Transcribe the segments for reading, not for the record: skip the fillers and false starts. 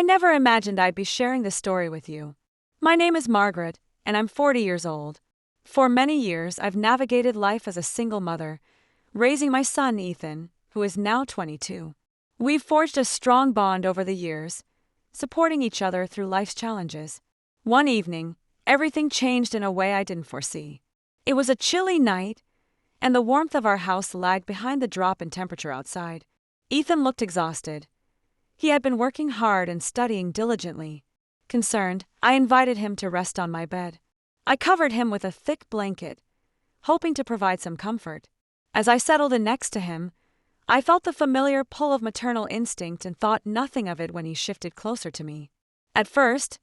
I never imagined I'd be sharing this story with you. My name is Margaret, and I'm 40 years old. For many years, I've navigated life as a single mother, raising my son Ethan, who is now 22. We've forged a strong bond over the years, supporting each other through life's challenges. One evening, everything changed in a way I didn't foresee. It was a chilly night, and the warmth of our house lagged behind the drop in temperature outside. Ethan looked exhausted. He had been working hard and studying diligently. Concerned, I invited him to rest on my bed. I covered him with a thick blanket, hoping to provide some comfort. As I settled in next to him, I felt the familiar pull of maternal instinct and thought nothing of it when he shifted closer to me. At first,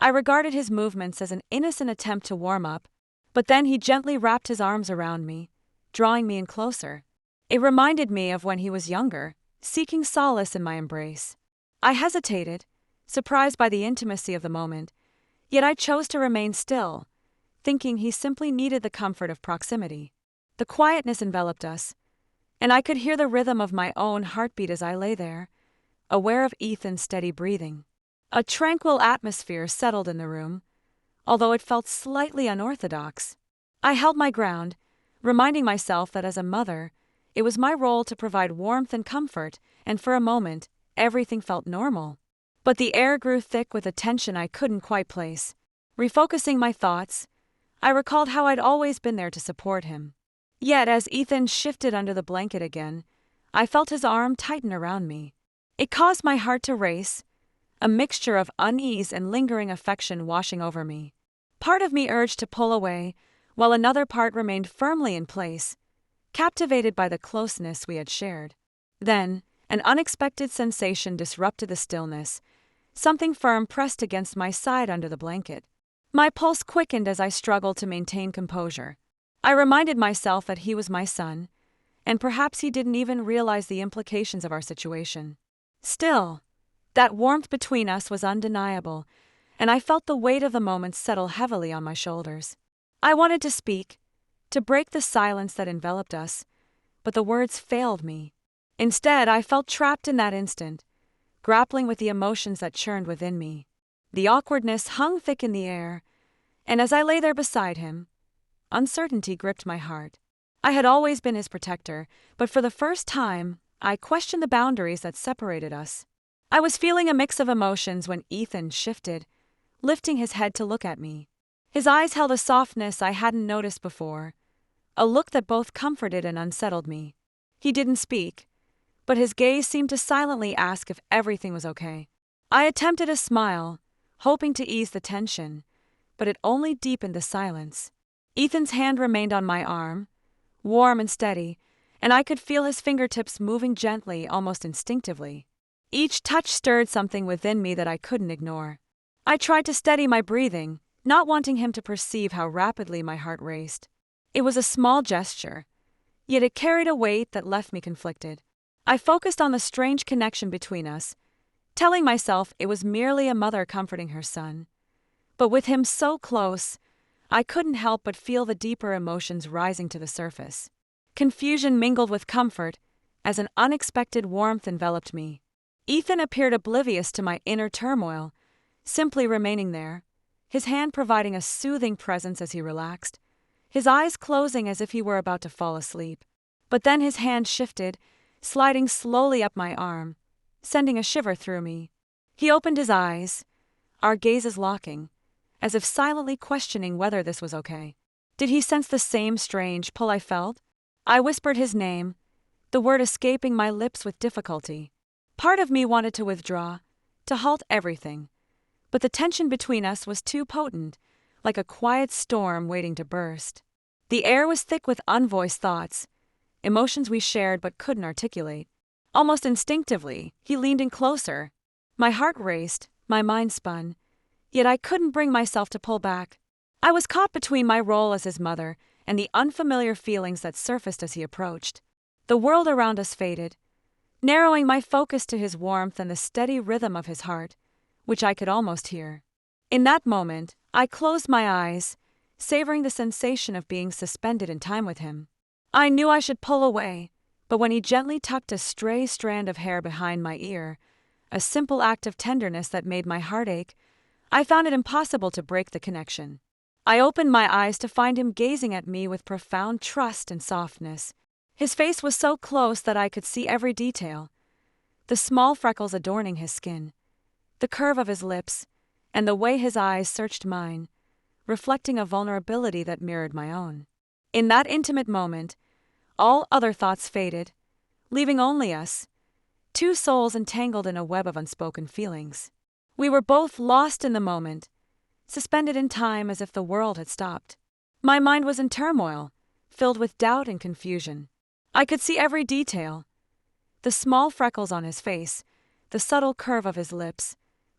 I regarded his movements as an innocent attempt to warm up, but then he gently wrapped his arms around me, drawing me in closer. It reminded me of when he was younger, seeking solace in my embrace. I hesitated, surprised by the intimacy of the moment, yet I chose to remain still, thinking he simply needed the comfort of proximity. The quietness enveloped us, and I could hear the rhythm of my own heartbeat as I lay there, aware of Ethan's steady breathing. A tranquil atmosphere settled in the room, although it felt slightly unorthodox. I held my ground, reminding myself that as a mother, it was my role to provide warmth and comfort, and for a moment, everything felt normal. But the air grew thick with a tension I couldn't quite place. Refocusing my thoughts, I recalled how I'd always been there to support him. Yet as Ethan shifted under the blanket again, I felt his arm tighten around me. It caused my heart to race, a mixture of unease and lingering affection washing over me. Part of me urged to pull away, while another part remained firmly in place, captivated by the closeness we had shared. Then, an unexpected sensation disrupted the stillness. Something firm pressed against my side under the blanket. My pulse quickened as I struggled to maintain composure. I reminded myself that he was my son, and perhaps he didn't even realize the implications of our situation. Still, that warmth between us was undeniable, and I felt the weight of the moment settle heavily on my shoulders. I wanted to speak, to break the silence that enveloped us, but the words failed me. Instead, I felt trapped in that instant, grappling with the emotions that churned within me. The awkwardness hung thick in the air, and as I lay there beside him, uncertainty gripped my heart. I had always been his protector, but for the first time, I questioned the boundaries that separated us. I was feeling a mix of emotions when Ethan shifted, lifting his head to look at me. His eyes held a softness I hadn't noticed before, a look that both comforted and unsettled me. He didn't speak, but his gaze seemed to silently ask if everything was okay. I attempted a smile, hoping to ease the tension, but it only deepened the silence. Ethan's hand remained on my arm, warm and steady, and I could feel his fingertips moving gently, almost instinctively. Each touch stirred something within me that I couldn't ignore. I tried to steady my breathing, not wanting him to perceive how rapidly my heart raced. It was a small gesture, yet it carried a weight that left me conflicted. I focused on the strange connection between us, telling myself it was merely a mother comforting her son. But with him so close, I couldn't help but feel the deeper emotions rising to the surface. Confusion mingled with comfort as an unexpected warmth enveloped me. Ethan appeared oblivious to my inner turmoil, simply remaining there, his hand providing a soothing presence as he relaxed, his eyes closing as if he were about to fall asleep. But then his hand shifted, sliding slowly up my arm, sending a shiver through me. He opened his eyes, our gazes locking, as if silently questioning whether this was okay. Did he sense the same strange pull I felt? I whispered his name, the word escaping my lips with difficulty. Part of me wanted to withdraw, to halt everything, but the tension between us was too potent, like a quiet storm waiting to burst. The air was thick with unvoiced thoughts, emotions we shared but couldn't articulate. Almost instinctively, he leaned in closer. My heart raced, my mind spun, yet I couldn't bring myself to pull back. I was caught between my role as his mother and the unfamiliar feelings that surfaced as he approached. The world around us faded, narrowing my focus to his warmth and the steady rhythm of his heart, which I could almost hear. In that moment, I closed my eyes, savoring the sensation of being suspended in time with him. I knew I should pull away, but when he gently tucked a stray strand of hair behind my ear, a simple act of tenderness that made my heart ache, I found it impossible to break the connection. I opened my eyes to find him gazing at me with profound trust and softness. His face was so close that I could see every detail: the small freckles adorning his skin, the curve of his lips, and the way his eyes searched mine, reflecting a vulnerability that mirrored my own. In that intimate moment, all other thoughts faded, leaving only us, two souls entangled in a web of unspoken feelings. We were both lost in the moment, suspended in time as if the world had stopped. My mind was in turmoil, filled with doubt and confusion. I could see every detail: the small freckles on his face, the subtle curve of his lips,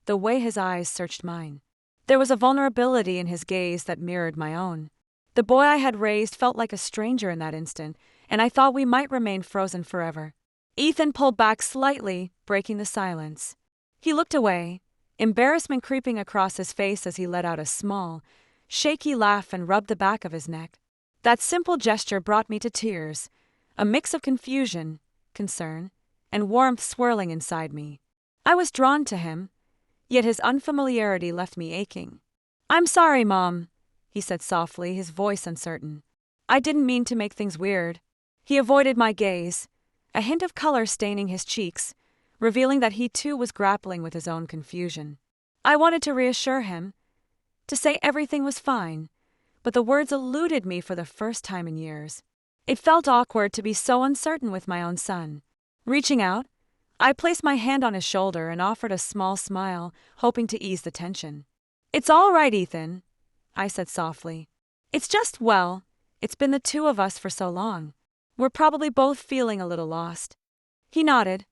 the way his eyes searched mine. There was a vulnerability in his gaze that mirrored my own. The boy I had raised felt like a stranger in that instant, and I thought we might remain frozen forever. Ethan pulled back slightly, breaking the silence. He looked away, embarrassment creeping across his face as he let out a small, shaky laugh and rubbed the back of his neck. That simple gesture brought me to tears, a mix of confusion, concern, and warmth swirling inside me. I was drawn to him, yet his unfamiliarity left me aching. "I'm sorry, Mom," he said softly, his voice uncertain. "I didn't mean to make things weird." He avoided my gaze, a hint of color staining his cheeks, revealing that he too was grappling with his own confusion. I wanted to reassure him, to say everything was fine, but the words eluded me for the first time in years. It felt awkward to be so uncertain with my own son. Reaching out, I placed my hand on his shoulder and offered a small smile, hoping to ease the tension. "It's all right, Ethan," I said softly. "It's just, well, it's been the two of us for so long. We're probably both feeling a little lost." He nodded,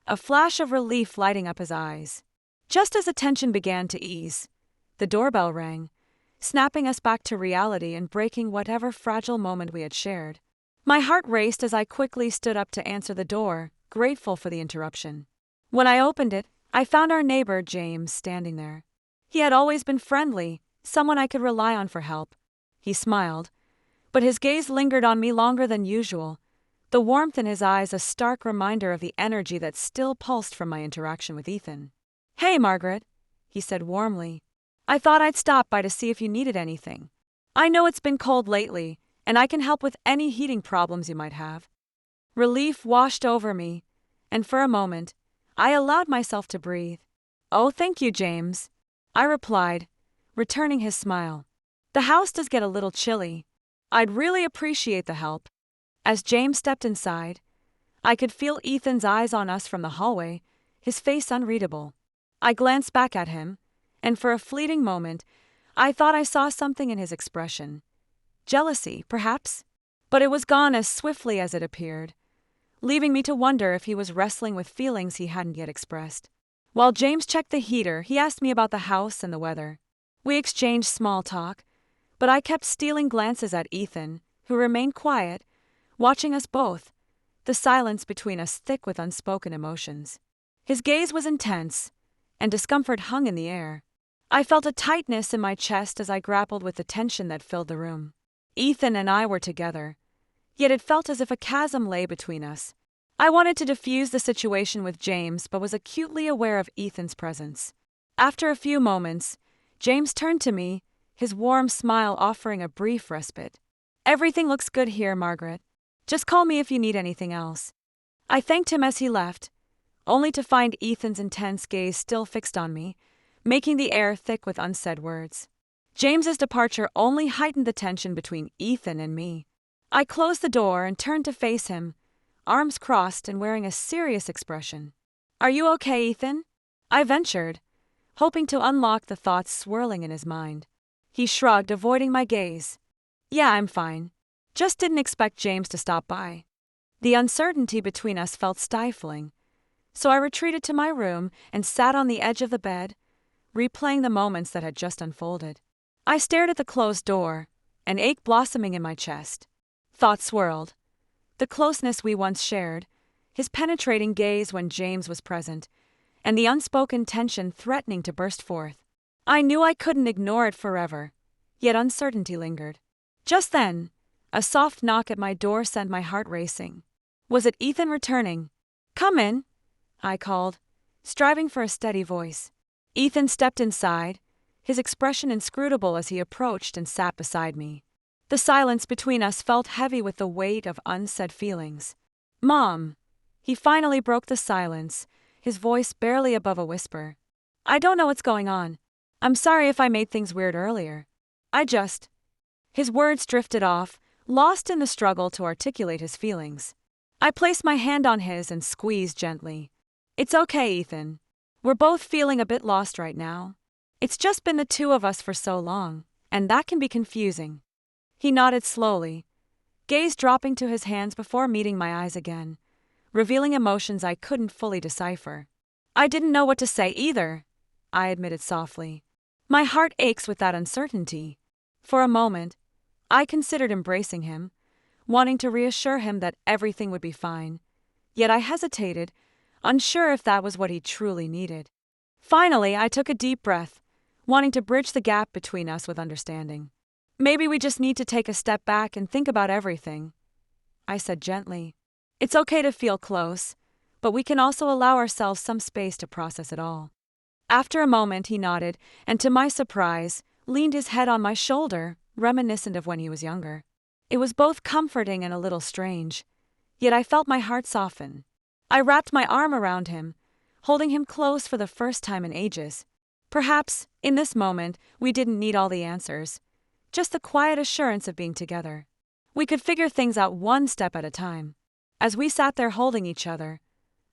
a flash of relief lighting up his eyes. Just as the tension began to ease, the doorbell rang, snapping us back to reality and breaking whatever fragile moment we had shared. My heart raced as I quickly stood up to answer the door, grateful for the interruption. When I opened it, I found our neighbor, James, standing there. He had always been friendly, someone I could rely on for help. He smiled, but his gaze lingered on me longer than usual, the warmth in his eyes a stark reminder of the energy that still pulsed from my interaction with Ethan. "Hey, Margaret," he said warmly. "I thought I'd stop by to see if you needed anything. I know it's been cold lately, and I can help with any heating problems you might have." Relief washed over me, and for a moment, I allowed myself to breathe. "Oh, thank you, James," I replied, returning his smile. "The house does get a little chilly. I'd really appreciate the help." As James stepped inside, I could feel Ethan's eyes on us from the hallway, his face unreadable. I glanced back at him, and for a fleeting moment, I thought I saw something in his expression. Jealousy, perhaps? But it was gone as swiftly as it appeared, leaving me to wonder if he was wrestling with feelings he hadn't yet expressed. While James checked the heater, he asked me about the house and the weather. We exchanged small talk, but I kept stealing glances at Ethan, who remained quiet, watching us both, the silence between us thick with unspoken emotions. His gaze was intense, and discomfort hung in the air. I felt a tightness in my chest as I grappled with the tension that filled the room. Ethan and I were together, yet it felt as if a chasm lay between us. I wanted to diffuse the situation with James, but was acutely aware of Ethan's presence. After a few moments, James turned to me, his warm smile offering a brief respite. "Everything looks good here, Margaret. Just call me if you need anything else." I thanked him as he left, only to find Ethan's intense gaze still fixed on me, making the air thick with unsaid words. James's departure only heightened the tension between Ethan and me. I closed the door and turned to face him, arms crossed and wearing a serious expression. "Are you okay, Ethan?" I ventured, hoping to unlock the thoughts swirling in his mind. He shrugged, avoiding my gaze. "Yeah, I'm fine. Just didn't expect James to stop by." The uncertainty between us felt stifling, so I retreated to my room and sat on the edge of the bed, replaying the moments that had just unfolded. I stared at the closed door, an ache blossoming in my chest. Thoughts swirled. The closeness we once shared, his penetrating gaze when James was present, and the unspoken tension threatening to burst forth. I knew I couldn't ignore it forever, yet uncertainty lingered. Just then, a soft knock at my door sent my heart racing. Was it Ethan returning? "Come in," I called, striving for a steady voice. Ethan stepped inside, his expression inscrutable as he approached and sat beside me. The silence between us felt heavy with the weight of unsaid feelings. "Mom," he finally broke the silence, his voice barely above a whisper. "I don't know what's going on. I'm sorry if I made things weird earlier. His words drifted off, lost in the struggle to articulate his feelings. I placed my hand on his and squeezed gently. "It's okay, Ethan. We're both feeling a bit lost right now. It's just been the two of us for so long, and that can be confusing." He nodded slowly, gaze dropping to his hands before meeting my eyes again, revealing emotions I couldn't fully decipher. "I didn't know what to say either," I admitted softly. "My heart aches with that uncertainty." For a moment, I considered embracing him, wanting to reassure him that everything would be fine. Yet I hesitated, unsure if that was what he truly needed. Finally, I took a deep breath, wanting to bridge the gap between us with understanding. "Maybe we just need to take a step back and think about everything," I said gently. "It's okay to feel close, but we can also allow ourselves some space to process it all." After a moment, he nodded, and to my surprise, leaned his head on my shoulder, reminiscent of when he was younger. It was both comforting and a little strange, yet I felt my heart soften. I wrapped my arm around him, holding him close for the first time in ages. Perhaps, in this moment, we didn't need all the answers, just the quiet assurance of being together. We could figure things out one step at a time. As we sat there holding each other,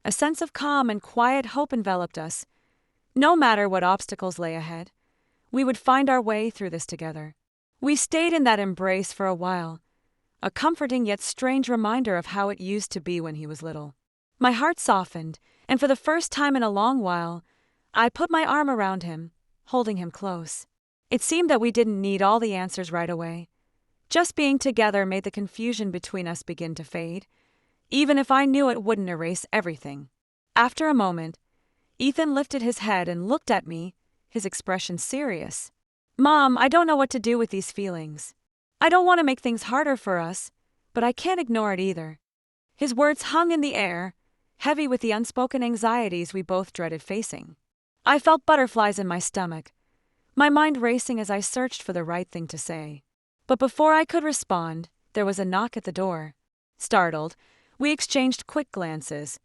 a sense of calm and quiet hope enveloped us. No matter what obstacles lay ahead, we would find our way through this together. We stayed in that embrace for a while, a comforting yet strange reminder of how it used to be when he was little. My heart softened, and for the first time in a long while, I put my arm around him, holding him close. It seemed that we didn't need all the answers right away. Just being together made the confusion between us begin to fade, even if I knew it wouldn't erase everything. After a moment, Ethan lifted his head and looked at me, his expression serious. "Mom, I don't know what to do with these feelings. I don't want to make things harder for us, but I can't ignore it either." His words hung in the air, heavy with the unspoken anxieties we both dreaded facing. I felt butterflies in my stomach, my mind racing as I searched for the right thing to say. But before I could respond, there was a knock at the door. Startled, we exchanged quick glances,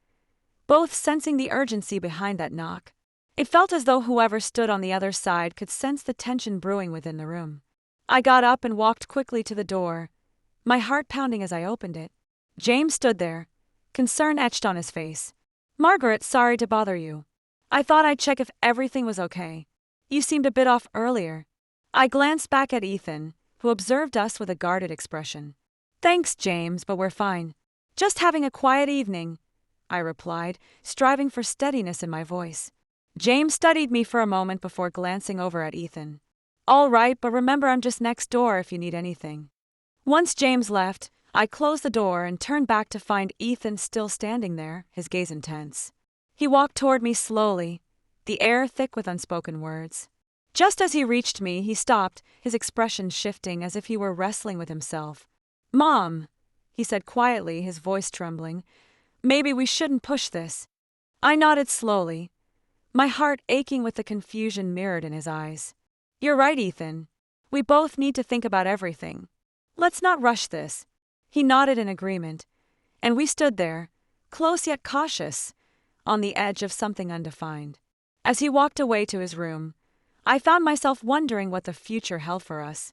both sensing the urgency behind that knock. It felt as though whoever stood on the other side could sense the tension brewing within the room. I got up and walked quickly to the door, my heart pounding as I opened it. James stood there, concern etched on his face. "Margaret, sorry to bother you. I thought I'd check if everything was okay. You seemed a bit off earlier." I glanced back at Ethan, who observed us with a guarded expression. "Thanks, James, but we're fine. Just having a quiet evening," I replied, striving for steadiness in my voice. James studied me for a moment before glancing over at Ethan. "All right, but remember I'm just next door if you need anything." Once James left, I closed the door and turned back to find Ethan still standing there, his gaze intense. He walked toward me slowly, the air thick with unspoken words. Just as he reached me, he stopped, his expression shifting as if he were wrestling with himself. "Mom," he said quietly, his voice trembling, "maybe we shouldn't push this." I nodded slowly, my heart aching with the confusion mirrored in his eyes. "You're right, Ethan. We both need to think about everything. Let's not rush this." He nodded in agreement, and we stood there, close yet cautious, on the edge of something undefined. As he walked away to his room, I found myself wondering what the future held for us.